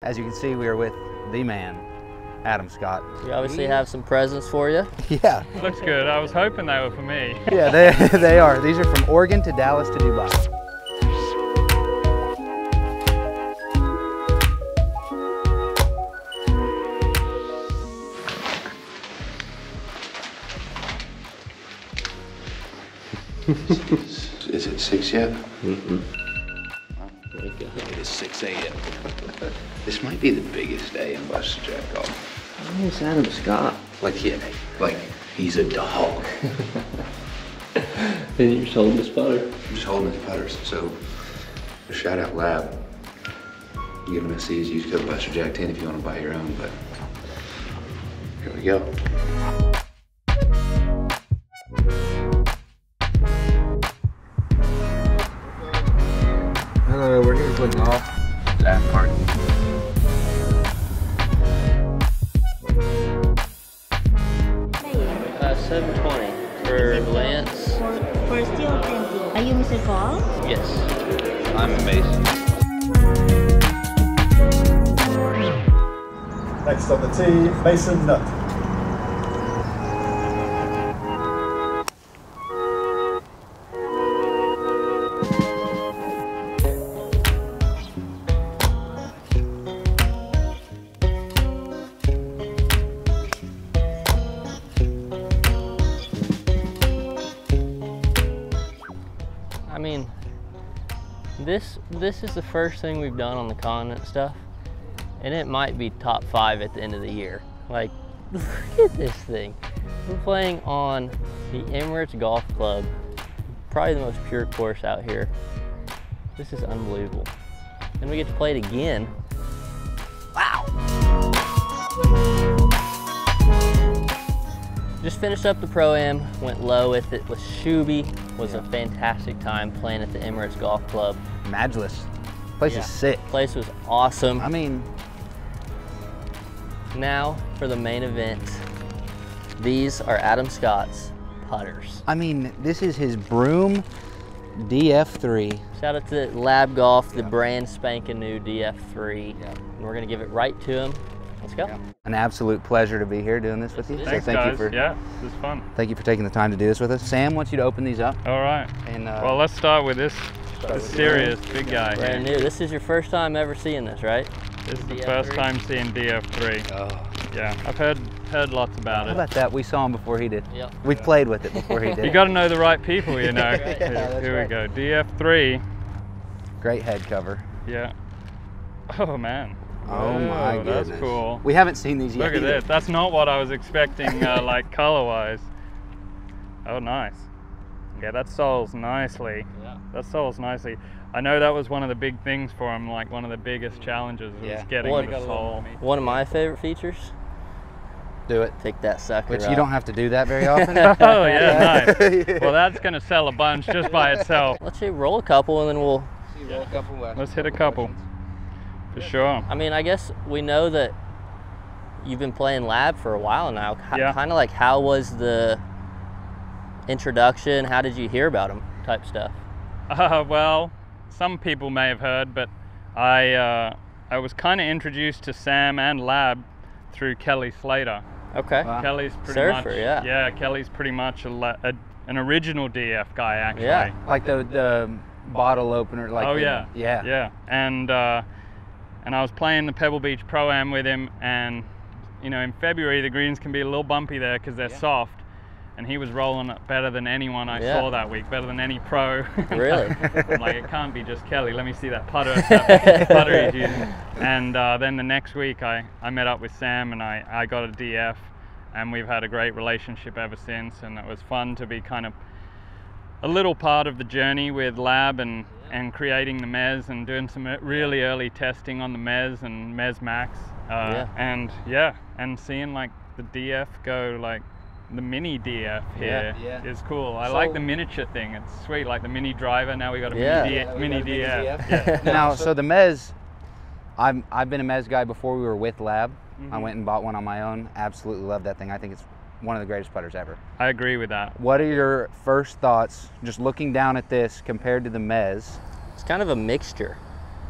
As you can see, we are with the man, Adam Scott. We obviously have some presents for you. Yeah. Looks good. I was hoping they were for me. Yeah, they are. These are from Oregon to Dallas to Dubai. Is it 6 yet? Mm-hmm. It is 6 a.m. This might be the biggest day in BustaJack golf. Oh, it's Adam Scott. Like, yeah, like he's a dog. And you're just holding his putter. I'm just holding his putters. So, shout out Lab. Give him a C's. Use code BustaJack 10 if you want to buy your own. But here we go. Hello, we're here to play golf. That part. 720 for Lance. For still pending. Are you Mr. Call? Yes. I'm a Mason. Next on the tee, Mason Nutt. I mean, this is the first thing we've done on the continent stuff, and it might be top 5 at the end of the year. Like, look at this thing. We're playing on the Emirates Golf Club, probably the most pure course out here. This is unbelievable. And we get to play it again. Wow. Just finished up the Pro-Am, went low with it with Shuby. Was a fantastic time playing at the Emirates Golf Club. Madgeless. Place is sick. Place was awesome. I mean, now for the main event. These are Adam Scott's putters. I mean, this is his Broom DF3. Shout out to Lab Golf, the brand spanking new DF3. And we're gonna give it right to him. Let's go. An absolute pleasure to be here doing this with you. Thanks, so thank guys. you for yeah, this is fun. Thank you for taking the time to do this with us. Sam wants you to open these up. All right. And well, let's start with this serious big guy Brand here. new. This is your first time ever seeing this, right? This is the DF3. first time seeing DF3. oh, Yeah, I've heard lots about how it. about that? We saw him before he did. Yep. We played with it before he did. You got to know the right people, you know. Yeah, Here right. we go. DF3. Great head cover. Yeah. Oh man. Oh my goodness. That's cool. We haven't seen these yet. Look at either. this. That's not what I was expecting, like color-wise. Oh, nice. Yeah, that soles nicely. Yeah. That soles nicely. I know that was one of the big things for him, like one of the biggest challenges was Yeah. getting the sole. One of my favorite features, Do it. take that sucker Which out. you don't have to do that very often. Oh yeah, nice. Yeah. Well, that's gonna sell a bunch just by itself. Let's see, roll a couple and then we'll, Let's hit a couple. For sure. I mean, I guess we know that you've been playing Lab for a while now. Yeah. Kind of like, how was the introduction? How did you hear about him type stuff? Well, some people may have heard, but I was kind of introduced to Sam and Lab through Kelly Slater. Okay. Wow. Kelly's pretty Surfer, much, yeah. Kelly's pretty much an original DF guy, actually. Yeah. Like the bottle opener. Like Oh the, yeah. Yeah. And I was playing the Pebble Beach Pro-Am with him, and you know, in February the greens can be a little bumpy there because they're soft, and he was rolling it better than anyone I saw that week, better than any pro. Really? I'm like, it can't be just Kelly. Let me see that putter he's using. And then the next week I met up with Sam and I got a DF, and we've had a great relationship ever since, and it was fun to be kind of a little part of the journey with Lab and creating the Mez and doing some really early testing on the Mez and Mez Max. And seeing like the DF go, like the mini DF here is cool. I like the miniature thing. It's sweet, like the mini driver. Now we got a mini DF. Yeah. Now, so the Mez, I've been a Mez guy before we were with Lab. I went and bought one on my own. Absolutely love that thing. I think it's one of the greatest putters ever. I agree with that. What are your first thoughts, just looking down at this compared to the Mez? It's kind of a mixture.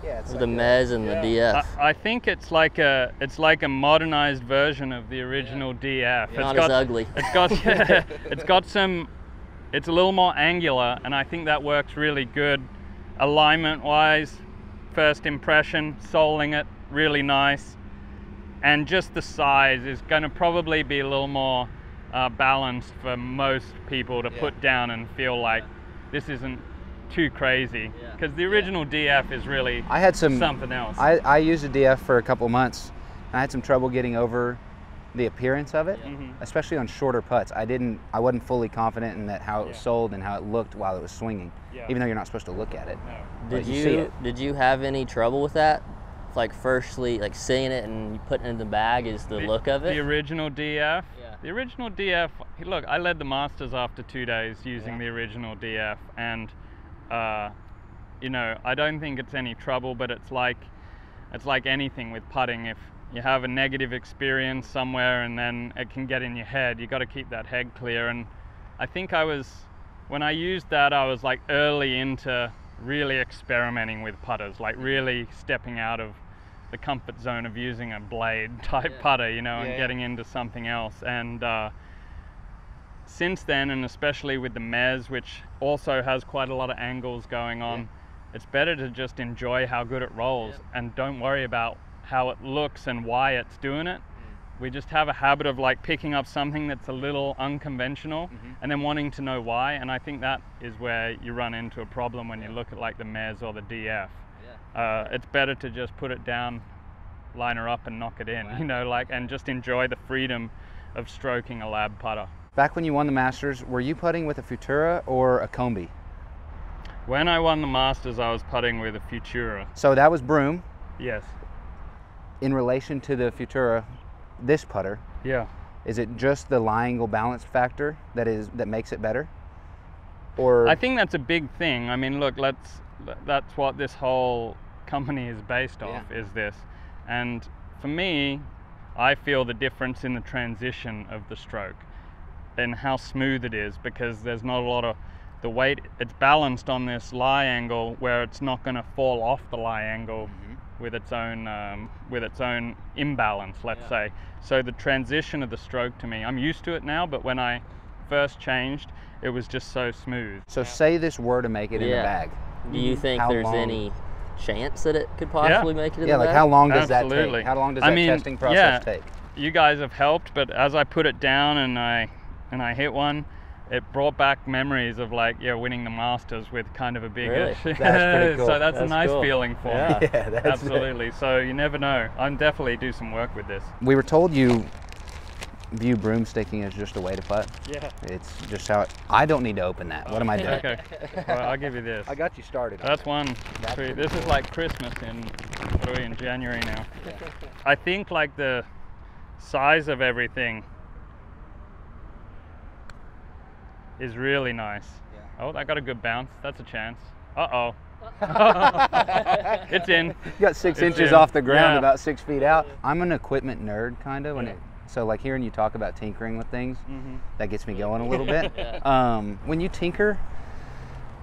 Yeah, it's the Mez and the DF. I think it's like a modernized version of the original DF. Not as ugly. It's got some. It's a little more angular, and I think that works really good, alignment-wise. First impression, soling it really nice, and just the size is going to probably be a little more balanced for most people to put down and feel like this isn't too crazy, because the original DF is really something else. I used a DF for a couple months, and I had some trouble getting over the appearance of it, especially on shorter putts. I wasn't fully confident in that how it was sold and how it looked while it was swinging, even though you're not supposed to look at it. No. Did you have any trouble with that? Like, firstly, like seeing it and putting it in the bag is the look of it? The original DF? The original DF, look, I led the Masters after 2 days using the original DF, and you know, I don't think it's any trouble, but it's like anything with putting. If you have a negative experience somewhere and then it can get in your head, you got to keep that head clear. And I think when I used that, I was like early into really experimenting with putters, like really stepping out of the comfort zone of using a blade type putter, you know, and getting into something else. And since then, and especially with the Mez, which also has quite a lot of angles going on, it's better to just enjoy how good it rolls and don't worry about how it looks and why it's doing it. We just have a habit of like picking up something that's a little unconventional and then wanting to know why, and I think that is where you run into a problem when you look at like the Mez or the DF. It's better to just put it down, line her up and knock it in, you know, like, and just enjoy the freedom of stroking a lab putter. Back when you won the Masters, were you putting with a Futura or a Combi? When I won the Masters, I was putting with a Futura. So that was Broom. Yes. In relation to the Futura, this putter, is it just the lie angle balance factor that makes it better? Or I think that's a big thing. I mean, look, that's what this whole company is based off, is this. And for me, I feel the difference in the transition of the stroke and how smooth it is, because there's not a lot of the weight. It's balanced on this lie angle where it's not going to fall off the lie angle with its own imbalance, let's say. So the transition of the stroke, to me, I'm used to it now, but when I first changed, it was just so smooth. So say this were to make it in the bag. Do you think there's any chance that it could possibly make it in the bag? Like how long does that take? How long does that testing process take? You guys have helped, but as I put it down and I hit one, it brought back memories of like winning the Masters with kind of a big That's pretty cool. So that's a nice feeling for me. Yeah, that's absolutely. So you never know. I'm definitely do some work with this. We were told you view broomsticking as just a way to putt. Yeah. It's just how I don't need to open that. What am I doing? Okay. Well, I'll give you this. I got you started. That's one. This is like Christmas in January now. I think like the size of everything is really nice. Oh, that got a good bounce. That's a chance. Uh-oh. It's in. You got 6 inches off the ground, about 6 feet out. I'm an equipment nerd, kind of. So like hearing you talk about tinkering with things, that gets me going a little bit. When you tinker,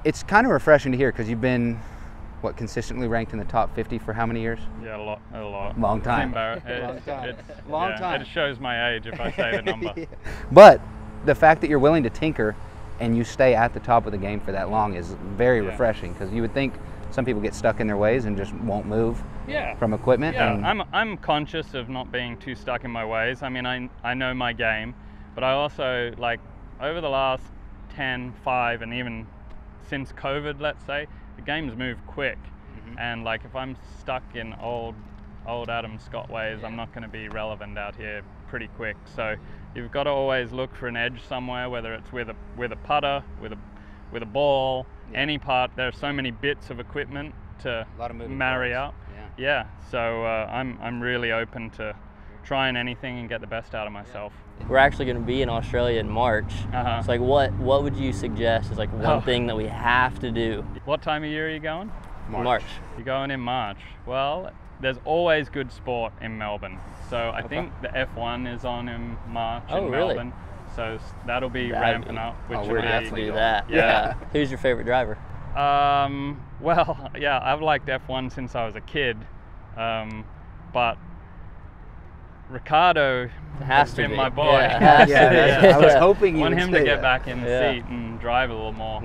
it's kind of refreshing to hear, because you've been, consistently ranked in the top 50 for how many years? Yeah, a lot. Long time. Long time. It shows my age if I say the number. But the fact that you're willing to tinker and you stay at the top of the game for that long is very refreshing, because you would think some people get stuck in their ways and just won't move from equipment. Yeah, I'm conscious of not being too stuck in my ways. I mean, I know my game, but I also, like, over the last 10, 5, and even since COVID, let's say, the game's moved quick. And like, if I'm stuck in old Adam Scott ways, I'm not going to be relevant out here pretty quick. So you've got to always look for an edge somewhere, whether it's with a putter, with a ball, any part. There's so many bits of equipment to marry up. So I'm really open to trying anything and get the best out of myself. We're actually going to be in Australia in March. It's like, what would you suggest is like one thing that we have to do? What time of year are you going? March. You're going in March. Well, there's always good sport in Melbourne. So I think the F1 is on in March in Melbourne. So that'll be ramping up. Which we're definitely do that. Yeah. Who's your favorite driver? Well, yeah, I've liked F1 since I was a kid, but Ricardo has been my boy. I was hoping you want would him say to get that. back in the seat and drive a little more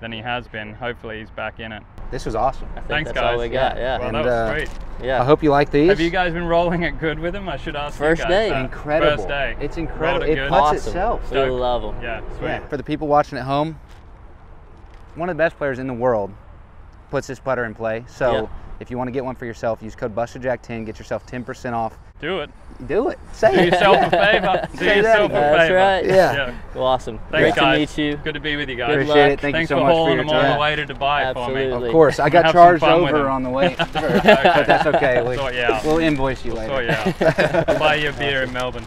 than he has been. Hopefully he's back in it. This was awesome. I think Thanks, that's guys. all we got. Well, And, that was great. Yeah. I hope you like these. Have you guys been rolling it good with him? I should ask First you guys day. that. Incredible. First day. It's incredible. Rolled It good. puts Awesome. itself. We love them. Yeah, sweet. Yeah. For the people watching at home, one of the best players in the world puts this putter in play. So if you want to get one for yourself, use code BustaJack10, get yourself 10% off. Do it. Do it. Say Do it. yourself a favor. Do Say yourself that a That's favor. right. Yeah. Well, awesome. Thanks, Great guys. to meet you. Good to be with you guys. Good Appreciate luck. it. Thank Thanks you so for much for hauling your them all time. the way to Dubai Absolutely. for me. Of course, I got Have some charged fun with over them. on the way, but Okay. that's okay. Sort you out. We'll invoice you later. Sort you out. I'll buy you a beer in Melbourne.